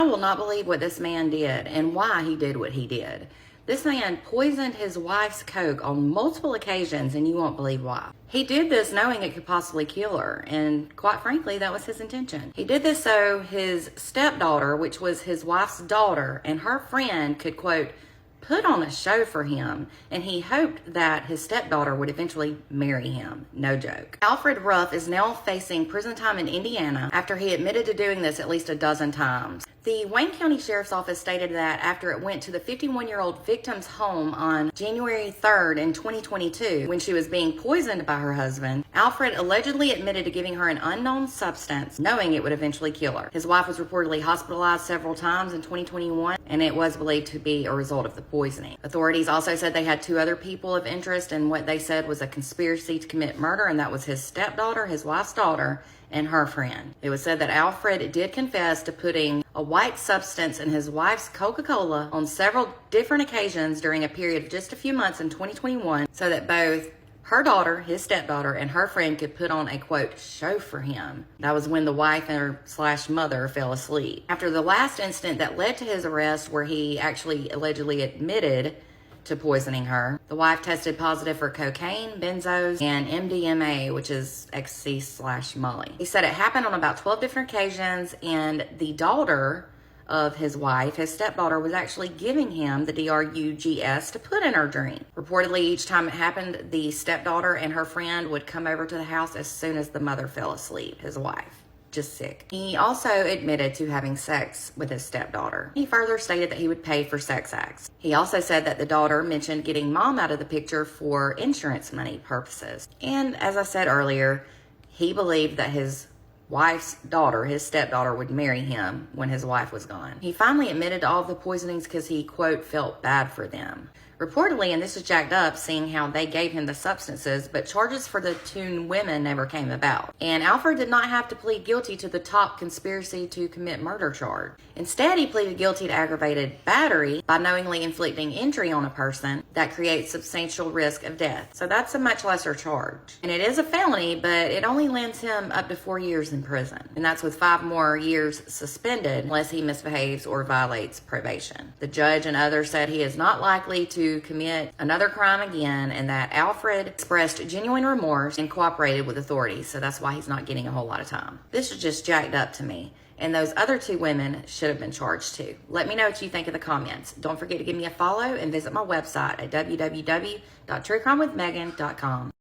I will not believe what this man did and why he did what he did. This man poisoned his wife's Coke on multiple occasions, and you won't believe why. He did this knowing it could possibly kill her, and quite frankly, that was his intention. He did this so his stepdaughter, which was his wife's daughter, and her friend could, quote, put on a show for him, and he hoped that his stepdaughter would eventually marry him. No joke. Alfred Ruff is now facing prison time in Indiana after he admitted to doing this at least a dozen times. The Wayne County Sheriff's Office stated that after it went to the 51-year-old victim's home on January 3rd in 2022, when she was being poisoned by her husband, Alfred allegedly admitted to giving her an unknown substance, knowing it would eventually kill her. His wife was reportedly hospitalized several times in 2021, and it was believed to be a result of the poisoning. Authorities also said they had two other people of interest in what they said was a conspiracy to commit murder, and that was his stepdaughter, his wife's daughter, and her friend. It was said that Alfred did confess to putting a white substance in his wife's Coca-Cola on several different occasions during a period of just a few months in 2021 so that both her daughter, his stepdaughter, and her friend could put on a, quote, show for him. That was when the wife and her mother fell asleep. After the last incident that led to his arrest, where he actually allegedly admitted to poisoning her, the wife tested positive for cocaine, benzos, and MDMA, which is ecstasy/Molly. He said it happened on about 12 different occasions, and the daughter of his wife, his stepdaughter, was actually giving him the DRUGS to put in her drink. Reportedly, each time it happened, the stepdaughter and her friend would come over to the house as soon as the mother fell asleep, his wife. Just sick. He also admitted to having sex with his stepdaughter. He further stated that he would pay for sex acts. He also said that the daughter mentioned getting mom out of the picture for insurance money purposes. And as I said earlier, he believed that his wife's daughter, his stepdaughter, would marry him when his wife was gone. He finally admitted to all of the poisonings because he, quote, felt bad for them. Reportedly, and this is jacked up seeing how they gave him the substances, but charges for the two women never came about. And Alfred did not have to plead guilty to the top conspiracy to commit murder charge. Instead, he pleaded guilty to aggravated battery by knowingly inflicting injury on a person that creates substantial risk of death. So that's a much lesser charge. And it is a felony, but it only lands him up to 4 years in prison. And that's with 5 more years suspended unless he misbehaves or violates probation. The judge and others said he is not likely to commit another crime again, and that Alfred expressed genuine remorse and cooperated with authorities, so that's why he's not getting a whole lot of time. This is just jacked up to me, and those other 2 women should have been charged too. Let me know what you think in the comments. Don't forget to give me a follow and visit my website at www.truecrimewithmegan.com.